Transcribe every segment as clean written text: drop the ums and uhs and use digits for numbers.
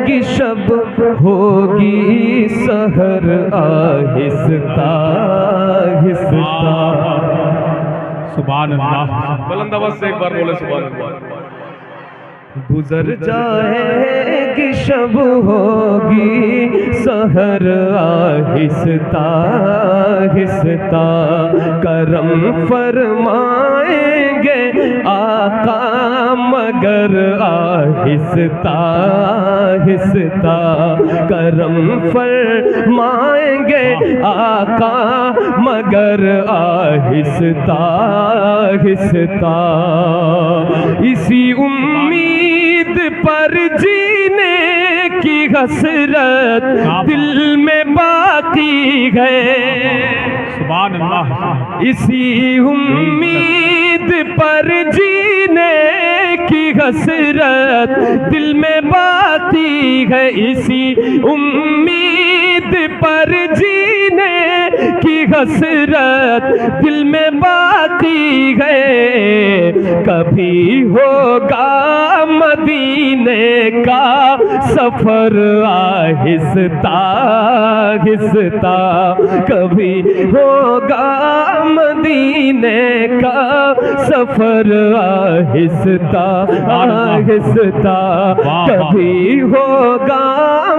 जाएगी शब होगी सहर आहिस्ता आहिस्ता। सुभान अल्लाह। बुलंद आवाज से एक बार बोले सुभान अल्लाह। गुजर जाएगी शब होगी सहर आहिस्ता आहिस्ता। करम फरमाएंगे आका मगर आहिस्ता आहिस्ता। करम फरमाएंगे आका मगर आहिस्ता आहिस्ता। इसी उम्मीद पर जीने की हसरत दिल में बाकी है। सुभान अल्लाह। इसी उम्मीद पर जीने की हसरत दिल में बाकी है। इसी उम्मीद पर जीने की हसरत दिल में बाकी है। कभी होगा मदीने का सफर आहिस्ता आहिस्ता। कभी होगा मदीने का सफर आहिस्ता आहिस्ता। कभी होगा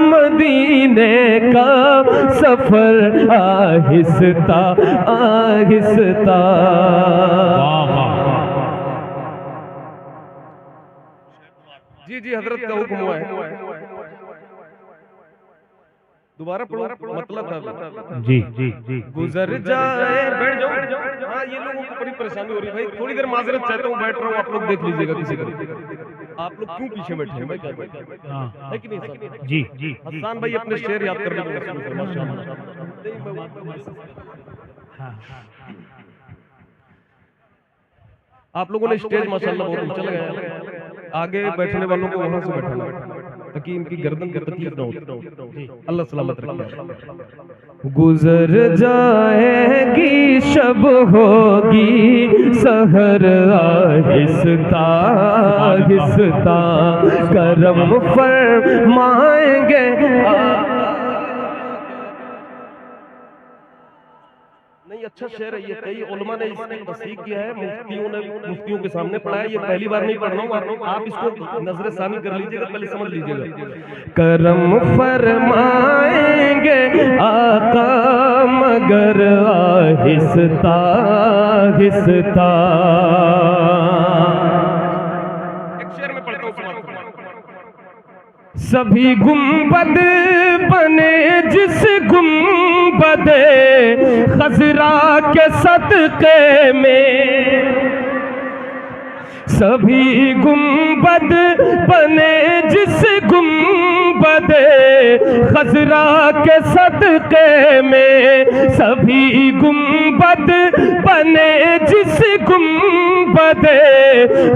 मदीने का सफर आहिस्ता आहिस्ता। जी जी हजरत का हुक्म हुआ है। दोबारा पढ़ो, मतलब था। जी जी जी। गुजर जाए। बैठ जाओ। हाँ ये लोगों को बड़ी परेशानी हो रही है भाई, थोड़ी देर माजरत चाहता हूँ, बैठ रहा हूँ, आप लोग देख लीजिएगा किसी का। आप लोग क्यों पीछे बैठे हैं भाई, क्या बैठे है कि नहीं साहब? जी जी। हसन भाई अपने शेर याद करने को माशाल्लाह। आप लोगों ने स्टेज माशाल्लाह बहुत ऊंचा लगाया, आगे बैठने वालों को वहां से बैठाना ताकि इनकी गर्दन को तकलीफ ना हो। अल्लाह सलामत रखे। गुजर जाएगी शब होगी सहर आहिस्ता आहिस्ता। करम फरमाएंगे। नहीं अच्छा शेर है ये, कई उलमा ने इसकी तस्दीक किया है, मुफ्तियों के सामने पढ़ा है। ये पहली बार नहीं पढ़ रहा हूँ, आप इसको नजर सानी कर लीजिएगा, पहले समझ लीजिएगा। करम फरमाएंगे आका मगर आहिस्ता आहिस्ता। एक शेर में पढ़ता हूँ, सभी गुंबद बने जिस गुंबदे खजरा के सदके में। सभी गुंबद बने जिस गुंबदे खजरा के सदके में। सभी गुंबद बने जिस गुंबदे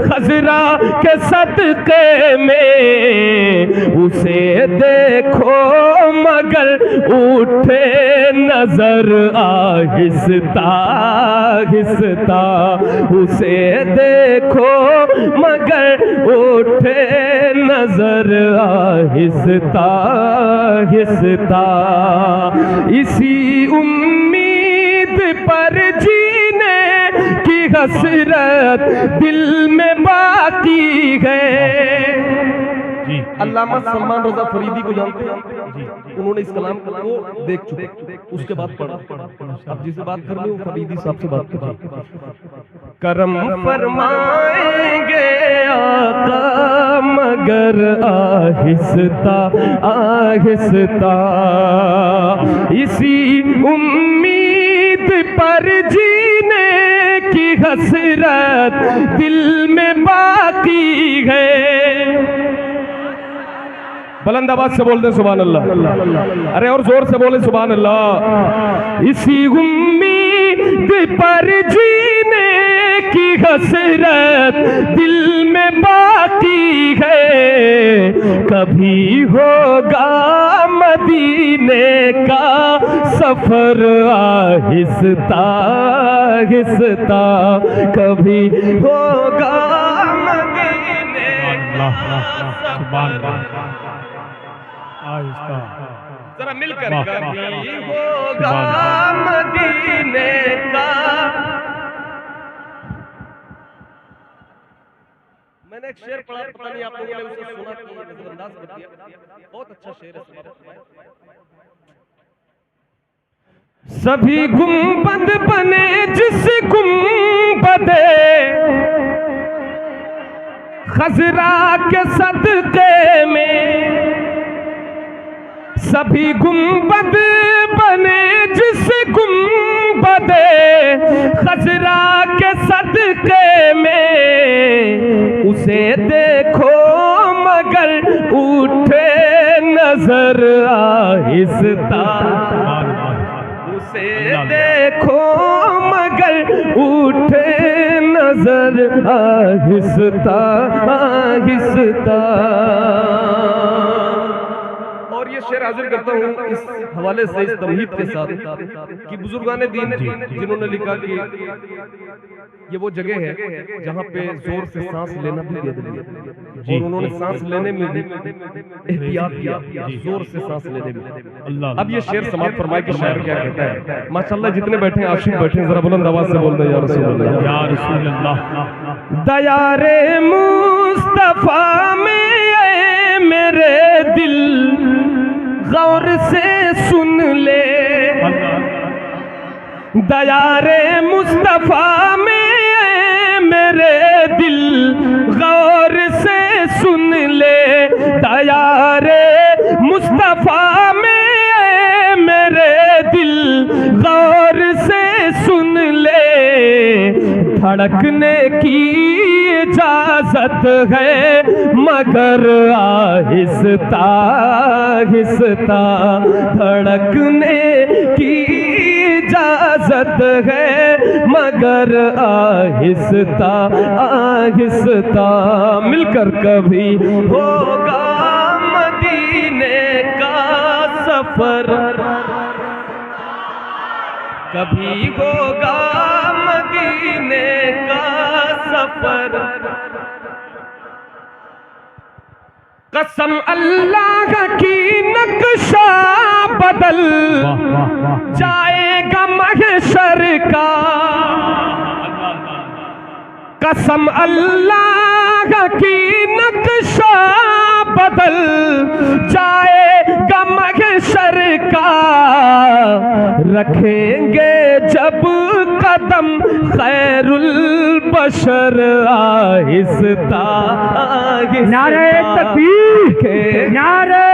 खजरा के सदके में। उसे देखो मगर उठे नजर आहिस्ता आहिस्ता। उसे देखो मगर उठे नजर आहिस्ता आहिस्ता। इसी उम्मीद पर जीने की हसरत दिल में बाकी है। अल्लामा सलमान रजा फरीदी को जानते हैं? उन्होंने इस कलाम को देख चुके, उसके बाद पढ़ा। अब जिसे बात कर रहे हो फरीदी साहब से बात कर। करम फरमाएंगे आका मगर आहिस्ता आहिस्ता। इसी उम्मीद पर जीने की हसरत दिल में बाकी है। बुलंद आवाज से बोल दे सुभान अल्लाह। अरे और जोर से बोले सुभान अल्लाह। इसी उम्मीद पर जीने की हसरत दिल में बाकी है। कभी होगा मदीने का सफर आहिस्ता आहिस्ता। कभी होगा मदीने का सफर। आहिस्ता। जरा मिलकर वाह, कभी वाह, होगा सुभान मदीने का। मैंने एक शेर पढ़ा, पता नहीं आप लोगों ने उसे सुना कि नजरअंदाज कर दिया। बहुत अच्छा शेर है। सभी गुंबद बने जिस गुंबदे खजरा के सदके में, सभी गुंबद बने जिस गुंबदे खजरा के सदके में, उसे देखो मगर उठे नजर आहिस्ता, उसे देखो मगर उठे नजर आहिस्ता आहिस्ता। और ये शेर हाजिर करता हूँ इस हवाले से, इस तमहीद के साथ कि बुजुर्गान दीन जिन्होंने लिखा कि ये वो जगह है जहाँ पे जोर से सांस लेना भी बेदबी है, और उन्होंने सांस लेने में भी एहतियात किया, जोर से सांस लेने में। अब ये शेर समाप्त फरमाए कि शायर क्या कहता है। माशाल्लाह जितने बैठे हैं आशिक बैठे हैं, जरा बुलंद आवाज से बोल दे या रसूल अल्लाह, या रसूल अल्लाह। दयारे मुस्तफा में ऐ मेरे दिल गौर से सुन ले, दयारे मुस्तफा में ऐ मेरे दिल गौर से सुन ले, दयारे मुस्तफा में ऐ मेरे दिल गौर से सुन ले, धड़कने की इजाजत है मगर आहिस्ता आहिस्ता, धड़कने की इजाजत है मगर आहिस्ता आहिस्ता। मिलकर कभी होगा मदीने का सफर, कभी होगा मदीने का सफर, कसम अल्लाह की नक्शा बदल जाएगा महशर का, कसम अल्लाह की नक्शा बदल जाएगा महशर का, रखेंगे जब कदम खैरुल बशर आहिस्ता आहिस्ता। नारे तकबीर, नारे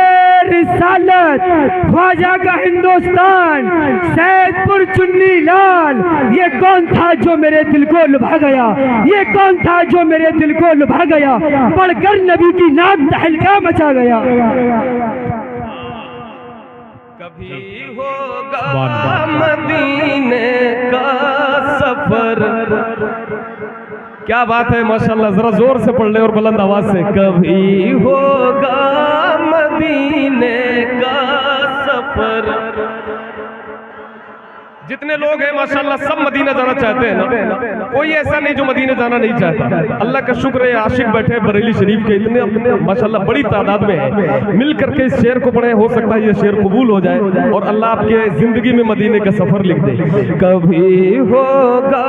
रिसालत, ख्वाजा का हिंदुस्तान, सैदपुर चुन्नी लाल। ये कौन था जो मेरे दिल को लुभा गया, ये कौन था जो मेरे दिल को लुभा गया, पढ़कर नबी की नाम तहलका मचा गया। कभी होगा मदीने का सफर। क्या बात है माशाल्लाह, जरा जोर से पढ़ ले और बुलंद आवाज से। कभी होगा मदीने का सफर। जितने लोग हैं माशाल्लाह सब मदीना जाना चाहते हैं ना, कोई ऐसा नहीं जो मदीना जाना नहीं चाहता। अल्लाह का शुक्र है आशिक बैठे हैं बरेली शरीफ के इतने माशाल्लाह बड़ी तादाद में है। मिल करके इस शेर को पढ़े, हो सकता है ये शेर कबूल हो जाए और अल्लाह आपके जिंदगी में मदीने का सफर लिख दे। कभी होगा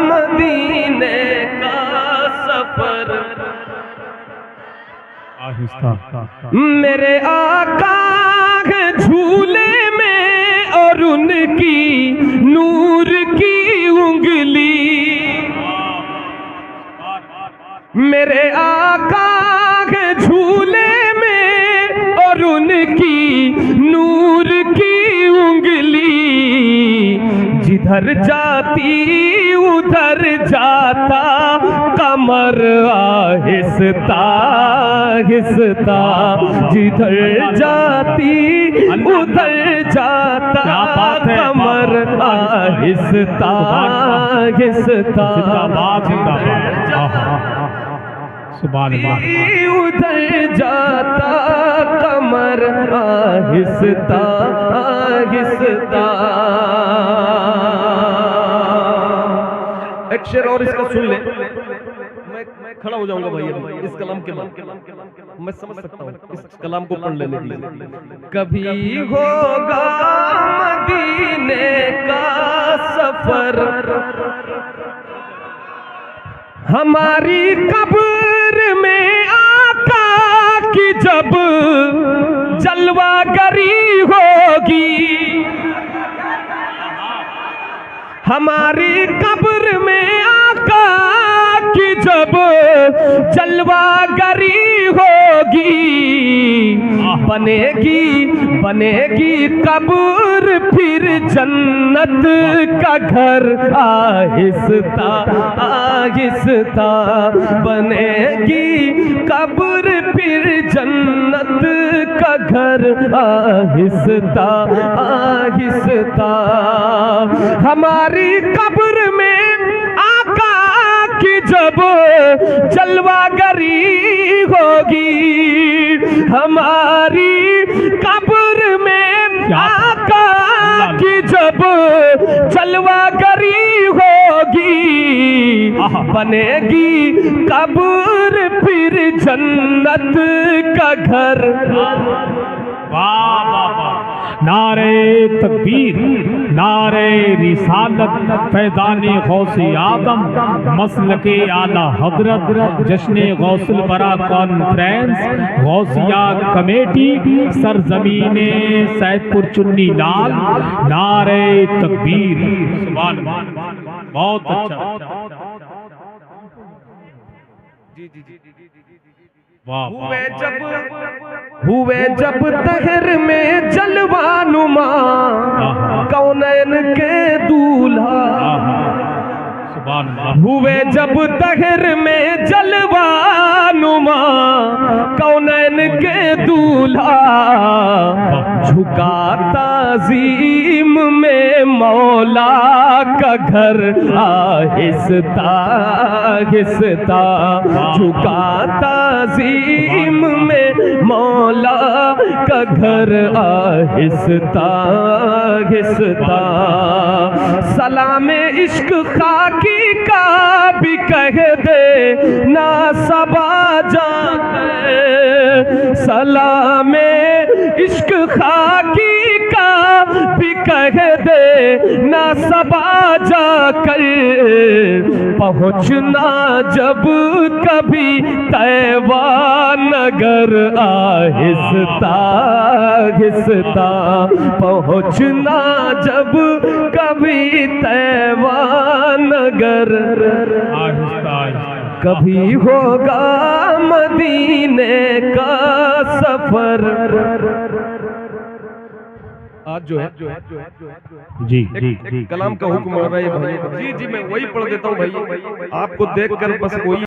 मदीने का सफर, आहिस्ता। मेरे आका के झूले में और उनकी नूर की उंगली, मेरे आका के झूले में और उनकी नूर की उंगली, जिधर जाती उधर जाता कमर आहिस्ता आहिस्ता, जिधर जाती उधर जाता कमर आहिस्ता आहिस्ता, सुभान अल्लाह। उधर जाता कमर आहिस्ता आहिस्ता। एक शेर और इसका सुन ले, मैं खड़ा हो जाऊंगा भाई अभी इस कलाम के बाद। मैं समझ सकता हूँ इस कलाम को पढ़ लेने के लिए। कभी होगा मदीने का सफर, हमारी कब्र में आका की जब जलवागरी होगी, हमारी कब्र में आका की जब जलवागरी होगी, बनेगी बनेगी कब्र फिर जन्नत का घर, आहिस्ता आहिस्ता बनेगी कब्र फिर जन्नत का घर, आहिस्ता आहिस्ता। हमारी कब्र में आका की जब जलवागरी होगी, हमारी कब्र में आका की जब जलवागरी होगी, बनेगी कब्र फिर जन्नत का घर। वाह वाह वाह। नारे तकबीर, नारे रिसालत, फैज़ाने गौसे आदम, मसलके आला हजरत, जश्ने गौसुल बरा कॉन्फ्रेंस, गौसिया कमेटी, सरजमीने सैदपुर चुन्नी लाल, नारे तकबीर। सुभान अल्लाह, बहुत अच्छा। वाह हुए जब तहर में जलवानुमा, कौनैन के दूल्हा, सुभान अल्लाह। हुए जब तहर में जलवानुमा, कौनैन के दूल्हा, झुका ताज़ीम में मौला का घर, आहिस्ता आहिस्ता झुका ताज़ीम में मौला का घर, आहिस्ता आहिस्ता। सलामे इश्क खाकी का भी कह दे ना सबा जाके, सलामे इश्क खाकी का भी कह दे ना सबा जाकर, पहुँचना जब कभी तैवा नगर, आहिस्ता आहिस्ता पहुँचना जब कभी तैवा नगर, आहिस्ता आहिस्ता। कभी होगा मदीने का सफर। आज जो है जी एक कलाम का हुक्म आ रहा है भाई। जी जी मैं वही पढ़ देता हूँ भाई, आपको देखकर बस वही